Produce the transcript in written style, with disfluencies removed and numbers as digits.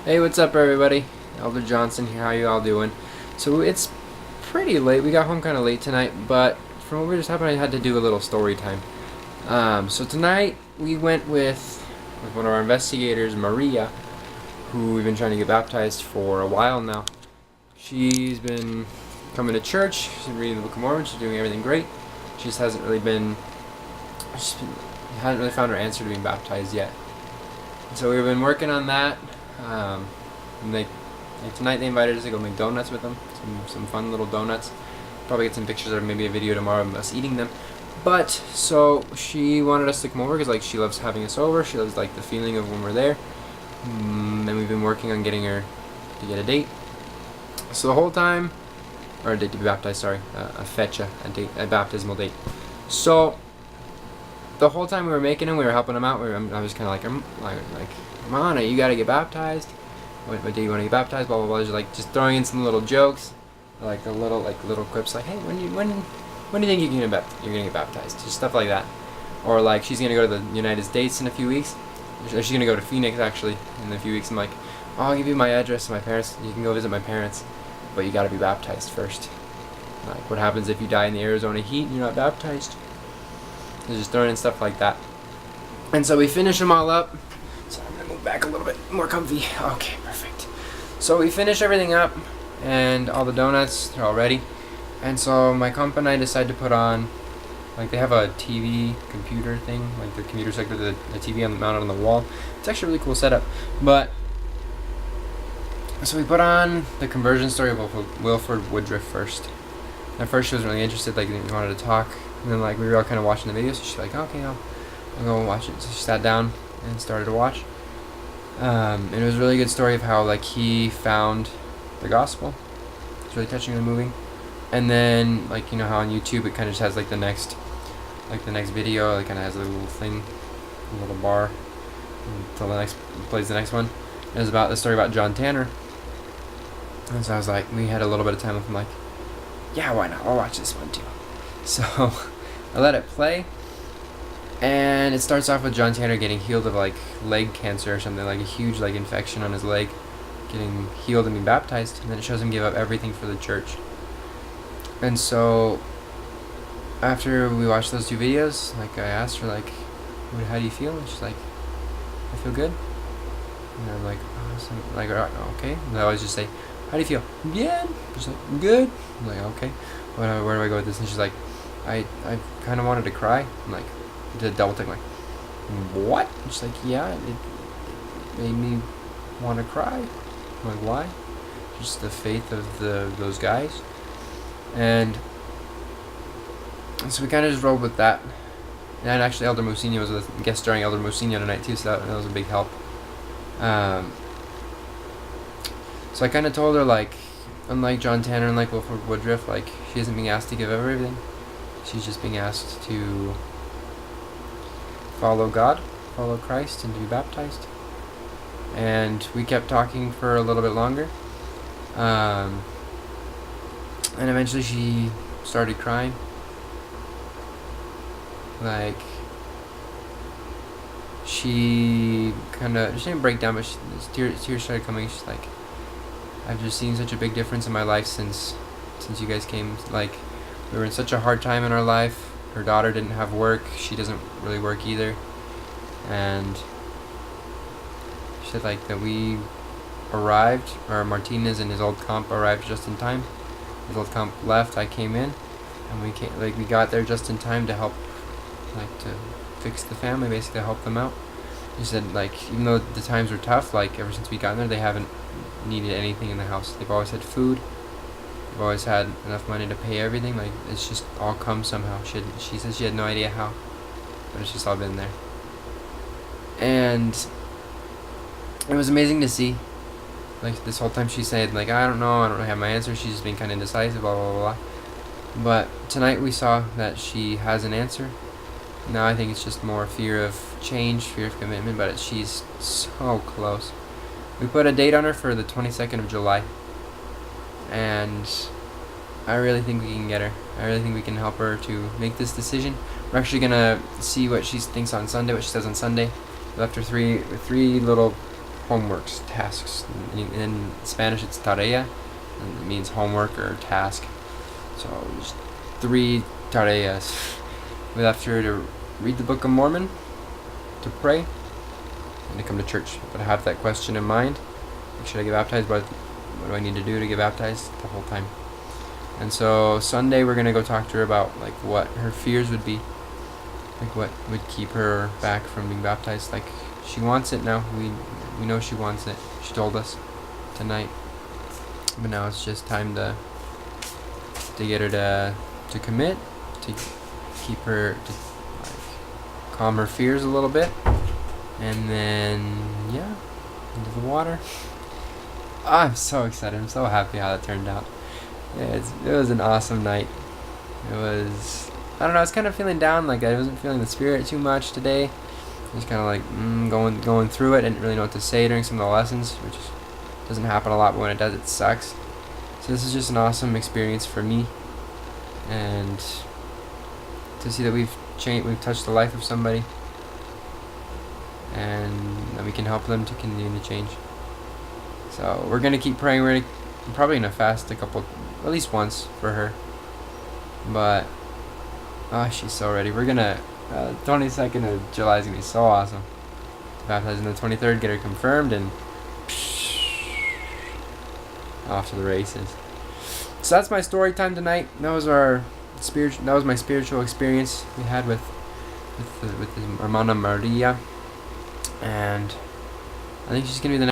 Hey, what's up everybody? Elder Johnson here, how you all doing? So it's pretty late, we got home kind of late tonight, but from what just happened I had to do a little story time. So tonight we went with one of our investigators, Maria, who we've been trying to get baptized for a while now. She's been coming to church, she's been reading the Book of Mormon, she's doing everything great. She just hasn't really found her answer to being baptized yet. So we've been working on that. And tonight they invited us to go make donuts with them, some fun little donuts. Probably get some pictures or maybe a video tomorrow of us eating them. But so she wanted us to come over because she loves having us over. She loves the feeling of when we're there. And we've been working on getting her to get a date. So the whole time, or a date to be baptized, sorry, a fetcha, a baptismal date. So the whole time we were making them, we were helping them out. I was kind of like, Mana, you gotta get baptized. What day you want to get baptized? Blah blah blah. Just throwing in some little jokes, little quips, hey, when do you think you're gonna get baptized? Just stuff like that. Or she's gonna go to the United States in a few weeks. Or she's gonna go to Phoenix actually in a few weeks. I'm like, oh, I'll give you my address to my parents. You can go visit my parents, but you gotta be baptized first. What happens if you die in the Arizona heat and you're not baptized? They're just throwing in stuff like that. And so we finish them all up. So I'm gonna move back a little bit more comfy. Okay, perfect. So we finish everything up, and all the donuts, they're all ready. And so my comp and I decided to put on, they have a TV computer thing, the computer sector, the TV mounted on the wall. It's actually a really cool setup. But so we put on the conversion story of Wilford Woodruff first. At first she wasn't really interested, we wanted to talk. And then we were all kind of watching the video, so she's like, okay, I'll go watch it. So she sat down and started to watch. And it was a really good story of how he found the gospel. It's really touching and moving. And then how on YouTube it kind of just has the next video. It kind of has a little thing, a little bar until plays the next one. It was about the story about John Tanner. And so I was we had a little bit of time with him. Yeah, why not? I'll watch this one too. So I let it play. And it starts off with John Tanner getting healed of leg cancer or something, a huge infection on his leg, getting healed and being baptized. And then it shows him give up everything for the church. And so after we watched those two videos, I asked her how do you feel? And she's like, I feel good. And I'm oh, okay. And I always just say, how do you feel? Good. She's like, good. I'm like, okay. Where do I go with this? And she's like, I kind of wanted to cry. I'm did a double take, what? And she's like, yeah, it made me want to cry. I'm why? Just the faith of those guys. And so we kind of just rolled with that. And actually Elder Musinho was a guest starring Elder Musinho tonight too, so that was a big help. So I kind of told her unlike John Tanner and Wilford Woodruff, she isn't being asked to give up everything. She's just being asked to follow God, follow Christ, and to be baptized. And we kept talking for a little bit longer. And eventually she started crying. She didn't break down, but tears started coming. She's like, I've just seen such a big difference in my life since you guys came. We were in such a hard time in our life. Her daughter didn't have work. She doesn't really work either. And she said that we arrived, or Martinez and his old comp arrived just in time. His old comp left, I came in, and we got there just in time to help, to fix the family, basically to help them out. She said even though the times were tough, ever since we got in there, they haven't needed anything in the house. They've always had food. They've always had enough money to pay everything. It's just all come somehow. She said she had no idea how, but it's just all been there. And it was amazing to see. This whole time she said I don't really have my answer. She's just been kind of indecisive, blah blah blah. But tonight we saw that she has an answer. Now I think it's just more fear of change, fear of commitment, but she's so close. We put a date on her for the 22nd of July. And I really think we can get her. I really think we can help her to make this decision. We're actually going to see what she thinks on Sunday, what she says on Sunday. We left her three little homeworks, tasks. In Spanish, it's tarea, and it means homework or task. So just 3 tareas. We left her to read the Book of Mormon, to pray, and to come to church. But I have that question in mind. Should I get baptized? What do I need to do to get baptized? The whole time. And so Sunday we're gonna go talk to her about like what her fears would be, like what would keep her back from being baptized. Like she wants it now. We know she wants it. She told us tonight. But now it's just time to get her to commit, to keep her, to like calm her fears a little bit, and then yeah, into the water. I'm so excited. I'm so happy how that turned out. Yeah, it was an awesome night. It was, I don't know, I was kind of feeling down, like I wasn't feeling the spirit too much today. Just kind of like going through it. I didn't really know what to say during some of the lessons, which doesn't happen a lot, but when it does, it sucks. So this is just an awesome experience for me, and to see that we've touched the life of somebody, and that we can help them to continue to change. So we're gonna keep praying. We're probably gonna fast at least once for her. But she's so ready. We're gonna 22nd of July is gonna be so awesome. Baptize on the 23rd, get her confirmed, and off to the races. So that's my story time tonight. That was my spiritual experience we had with Hermana Maria, and I think she's gonna be the